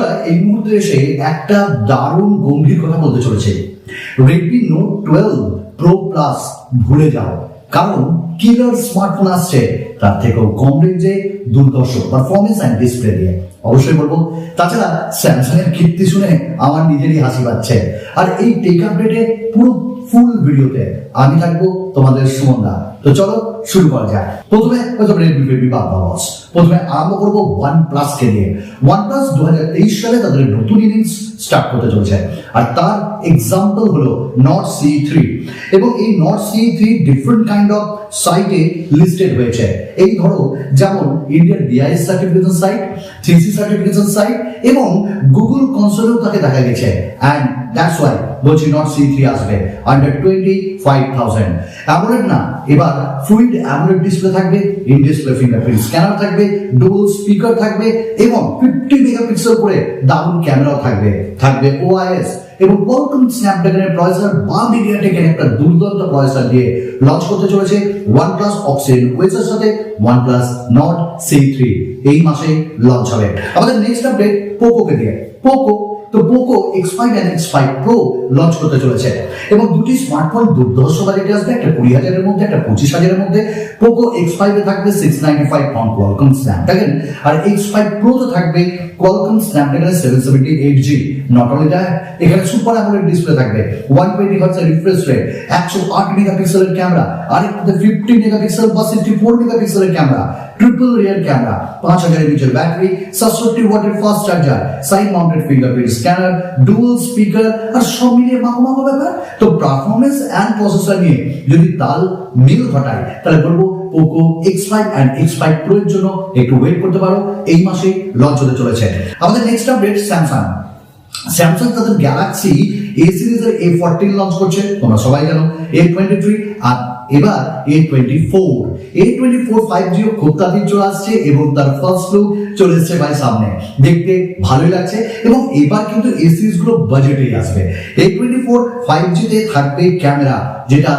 বন্ধুরা এই মুহূর্তে এসে একটা দারুণ গম্ভীর কথা বলতে চলেছে। রেডমি নোট 12 প্রো প্লাস ভুলে যাও, কারণ কিলার স্মার্টফোন আসছে তার থেকেও কম রেঞ্জে দুর্ধর্ষ পারফরমেন্স অ্যান্ড ডিসপ্লে দিয়ে। অবশ্যই বলবো। তাছাড়া স্যামসাং এর কীর্তি শুনে আমার নিজেরই হাসি পাচ্ছে। আর এই টেক আপডেটে পুরো ফুল ভিডিওতে আমি থাকবো তোমাদের সুমনদা। তো চলো শুরু করা যাক। প্রথমে রেডমি বাংলাদেশ, প্রথমে আরম্ভ করবো OnePlus কে দিয়ে। OnePlus 2023 সালে তাদের নতুন ইনিংস স্টার্ট করতে চলছে, আর তার এক্সাম্পল হলো নট CE3। এবং এই Nord CE3 different kind of সাইটে লিস্টেড হয়েছে। এই ধরো যেমন Indian BIS certification site, 3C certification site এবং গুগল কনসোলেও তাকে দেখা গেছে। অ্যান্ড দ্যাটস ওয়াই বলছি নট CE3 আসবে আন্ডার 25,000। অ্যামোলেড না, এবার ফ্লুইড অ্যামোলেড ডিসপ্লে থাকবে, ইন ডিসপ্লে ফিঙ্গারপ্রিন্ট স্ক্যানার থাকবে, ডুয়াল স্পিকার থাকবে এবং 50 মেগাপিক্সেল করে দারুণ ক্যামেরাও থাকবে। থাকবে OIS এবং Poco স্ন্যাপড্রাগনের প্রসেসর বা মিডিয়াটেকের একটা দুর্দান্ত প্রসেসর দিয়ে লঞ্চ করতে চলেছে OnePlus অক্সিজেন ওয়েসের সাথে OnePlus Nord C3 এই মাসে লঞ্চ হবে। আমাদের নেক্সট আপডেট পোকোকে দিয়ে। Poco X5 and X5 Pro launch করতে চলেছে এবং দুটি স্মার্টফোন দুর্ধর্ষ বাজেটে আসবে, একটা 20,000 এর মধ্যে, একটা 25,000 এর মধ্যে। পোকো X5 এ থাকবে 695 on Qualcomm Snapdragon, R X5 Pro তে থাকবে Qualcomm Snapdragon 778G। Not only that, এখানে সুপার অ্যামোলেড ডিসপ্লে থাকবে, 120 Hz রিফ্রেশ রেট, 108 মেগাপিক্সেলের ক্যামেরা, আর একটাতে 50 মেগাপিক্সেল বা 64 মেগাপিক্সেলের camera, triple rear camera, 5000 mAh battery, 67 ওয়াটের fast charger, side mounted fingerprint scanner, dual speaker, আর সব মিলিয়ে মাখো ব্যাপার। তো পারফরমেন্স এন্ড প্রসেসর নিয়ে যদি তাল মিল ঘটায় তাহলে বলবো Poco X5 and X5 Pro এর জন্য একটু ওয়েট করতে পারো, এই মাসে লঞ্চ হতে চলেছে। আমাদের নেক্সট আপডেট স্যামসাং তাদের গ্যালাক্সি A সিরিজের A14 লঞ্চ করছে, তোমরা সবাই জানো। A23 আর এবার A24 5G খুব তাড়াতাড়ি চলে আসছে এবং তার ফার্স্ট লুক চলে এসেছে ভাই সামনে। দেখতে ভালোই লাগছে এবং এবার কিন্তু এই সিরিজগুলো বাজেটেই আসবে। A24 5G তে থাকবে ক্যামেরা যেটা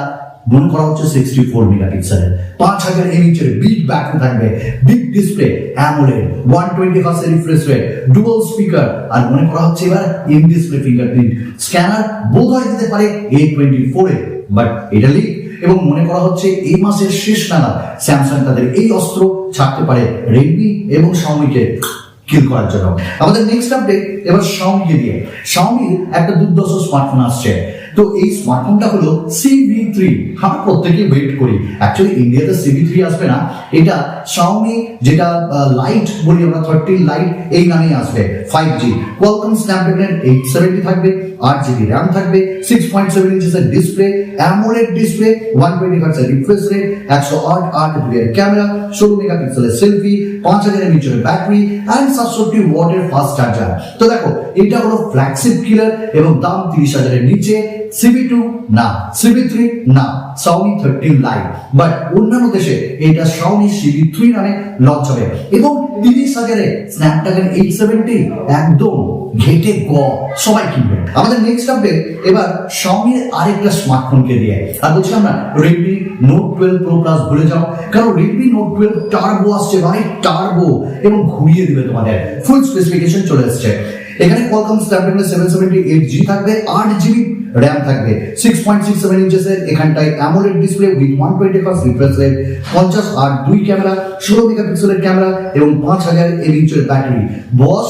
মনে করা হচ্ছে 64 মেগাপিক্সেলের, 5000 mAh এর বিগ ব্যাটারি থাকবে, big display, AMOLED, 120 Hz refresh rate, dual speaker, আর মনে করা হচ্ছে এবার ইন ডিসপ্লে ফিঙ্গারপ্রিন্ট স্ক্যানার বোধহয় দিতে পারে A24 এ, বাট এটা লিক। এবং মনে করা হচ্ছে এই মাসের শেষ নাগাদ স্যামসাং তাদের এই অস্ত্র ছাড়তে পারে রেডমি এবং শাওমিকে কিল করার জন্য। আমাদের নেক্সট আপডেট এবার শাওমিকে দিয়ে। শাওমির একটা দুর্ধর্ষ স্মার্টফোন আসছে। তো এই স্মার্টফোনটা হলো CV3। আমরা প্রত্যেকেই ওয়েট করি। অ্যাকচুয়ালি ইন্ডিয়াতে CV3 আসবে না, এটা শাওমি যেটা লাইট বলি আমরা, 13 লাইট এই নামেই আসবে। 5G Qualcomm Snapdragon 870 থাকবে, 8GB RAM থাকবে, 6.7 ইঞ্চেস এর display, AMOLED display, 120 Hz refresh rate, 108 এর ক্যামেরা, 16 মেগাপিক্সেলের সেলফি, 5000 mAh এর ব্যাটারি এন্ড 67 ওয়াটের ফাস্ট চার্জার। তো দেখো এটা হলো ফ্ল্যাগশিপ কিলার এবং দাম 30,000 এর নিচে। CV2 না, CV3 না, Xiaomi 13 Lite, বাট অন্যান্য দেশে এটা Xiaomi CV3 নামে লঞ্চ হবে এবং 30,000 এ Snapdragon 870 একদম ঘেটে সবাই কিনবে। আমাদের নেক্সট আপডেট এবার Xiaomi এর আরেকটা স্মার্টফোনকে দিয়ে। আর বলছিলাম না Redmi Note 12 Pro Plus ভুলে যাও, কারণ Redmi Note 12 টার্বো আসছে ভাই, টার্বো, এবং ঘুরিয়ে দিবে তোমাদের। ফুল স্পেসিফিকেশন চলে আসছে। এখানে Qualcomm Snapdragon 778G থাকবে, 8GB RAM থাকবে, 6.67 ইঞ্চেস এর এখানটায় AMOLED display with 120 Hz refresh rate, 50 আর 2 ক্যামেরা, 16 মেগাপিক্সেলের ক্যামেরা এবং 5000 mAh এর ব্যাটারি। বস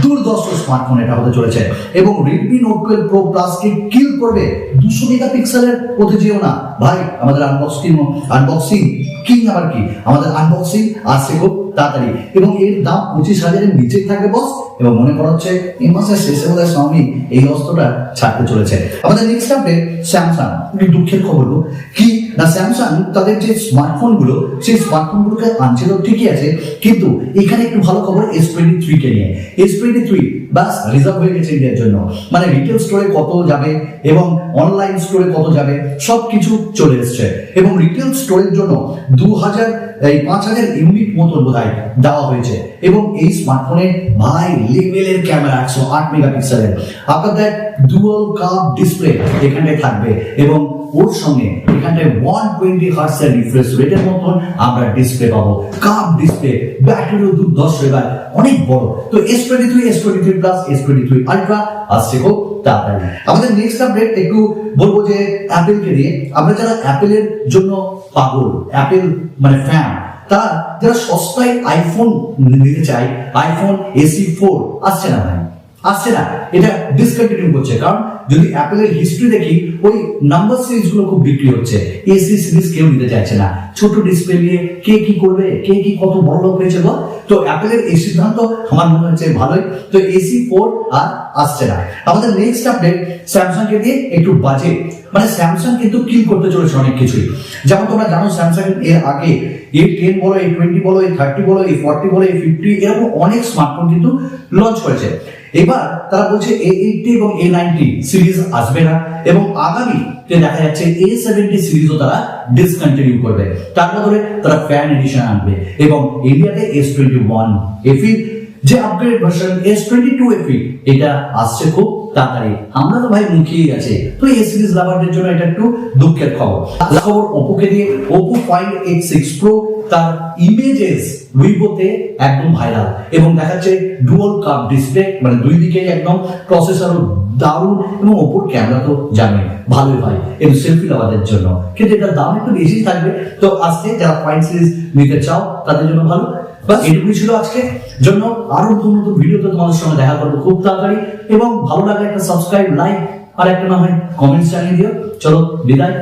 দুর্ধর্ষ স্মার্টফোন এটা হতে চলেছে এবং Redmi Note 12 Pro Plus কে কিল করবে। 200 মেগাপিক্সেলের হতে যেও না ভাই, আমাদের আনবক্সিং কিং আবার কি, আমাদের আনবক্সিং আসছে খুব তাড়াতাড়ি এবং এর দাম 25,000 এর নিচেই থাকবে বস। এবং মনে করা হচ্ছে এই মাসের শেষে বোধহয় Xiaomi এই অস্ত্রটা ছাড়তে চলেছে। আমাদের নেক্সট আপডেট স্যামসাং। দুঃখের খবর কি না, স্যামসাং তাদের যে স্মার্টফোন গুলো সেই স্মার্টফোন গুলোকে আনছিল ঠিকই আছে, কিন্তু এখানে একটু ভালো খবর S23 কে নিয়ে। S23 বাস রিজার্ভ হয়ে গেছে ইন্ডিয়ার জন্য, মানে রিটেল স্টোরে কত যাবে এবং অনলাইন স্টোরে কত যাবে সবকিছু চলে এসছে এবং রিটেল স্টোরের জন্য 5,000 ইউনিট মতো বোধহয় দেওয়া হয়েছে এবং এই স্মার্টফোনে ভাই লেভেলের ক্যামেরা, 108 মেগাপিক্সেলের। আপনার দেখ ডুয়াল কার্ভ ডিসপ্লে এখানটায় থাকবে এবং ওর সঙ্গে এখানটায় 120 হার্টজ এর রিফ্রেশ রেটের মতন আমরা ডিসপ্লে পাবো। কার্ভ ডিসপ্লে, ব্যাটারিও দুর্ধর্ষ, এবার অনেক বড়। তো S23, S23 plus, S23 ultra আসছে খুব তাড়াতাড়ি। আমাদের নেক্সট আপডেট একটু বলবো যে অ্যাপেলকে দিয়ে। আমরা যারা অ্যাপেলের জন্য পাগল, অ্যাপেল মানে ফ্যান, তারা যারা সস্তায় আইফোন নিতে চায়, আইফোন SE4 আসছে না ভাই, আসছে না, এটা ডিসকন্টিনিউ করছে। কারণ যদি অ্যাপেলের হিস্ট্রি দেখি, ওই নাম্বার সিরিজ গুলো খুব বিক্রি হচ্ছে, এসি সিরিজ কেউ নিতে চাইছে না। ছোট ডিসপ্লে নিয়ে কে কি করবে, কে কি কত বড় লোক হয়েছে গো। তো অ্যাপেলের এই সিদ্ধান্ত আমার মনে হচ্ছে ভালোই। তো SE4 আর আসছে না। আমাদের নেক্সট আপডেট স্যামসাং কে দিয়ে একটু বাজেট, মানে স্যামসাং কিন্তু কিল করতে চলেছে অনেক কিছুই। যেমন তোমরা জানো স্যামসাং এর আগে A10 বলো, A20 বলো, A30 বলো, A40 বলো, A50 এরকম অনেক স্মার্টফোন কিন্তু লঞ্চ করেছে। এবার তারা বলছে A80 এবং A90 সিরিজ আসবে না এবং আগামী দেখা যাচ্ছে A70 সিরিজও তারা ডিসকন্টিনিউ করবে। তার বদলে তারা ফ্যান এডিশন আনবে এবং ইন্ডিয়াতে S21 FE যে আপগ্রেড ভার্সন S22 FE এটা আসছে খুব তাড়াতাড়ি। আমরা তো ভাই মুখিয়ে গেছে। তো এই সিরিজ লাভারদের জন্য এটা একটু দুঃখের খবর। খবর ওপোকে দিয়ে Oppo Find X6 Pro তার ইমেজেস উইভোতে একদম ভাইরাল এবং দেখাচ্ছে ডুয়াল কার্ভ ডিসপ্লে, মানে দুই দিকে একদম প্রসেসর দারুণ এবং ওপোর ক্যামেরা তো জানেন ভালোই ভাই, এবং সেলফি লাভারদের জন্য। কিন্তু এটার দাম একটু বেশি থাকবে। তো আজকে যারা ফাইন সিরিজ নিতে চাও তাদের জন্য ভালো। বাস এটুকুই ছিল আজকে জন্য। আরো নতুন নতুন ভিডিওতে তোমাদের সঙ্গে দেখা করবো খুব তাড়াতাড়ি, এবং ভালো লাগলে একটা সাবস্ক্রাইব, লাইক আর একটা না হয় কমেন্টস জানিয়ে দিও। চলো বিদায়।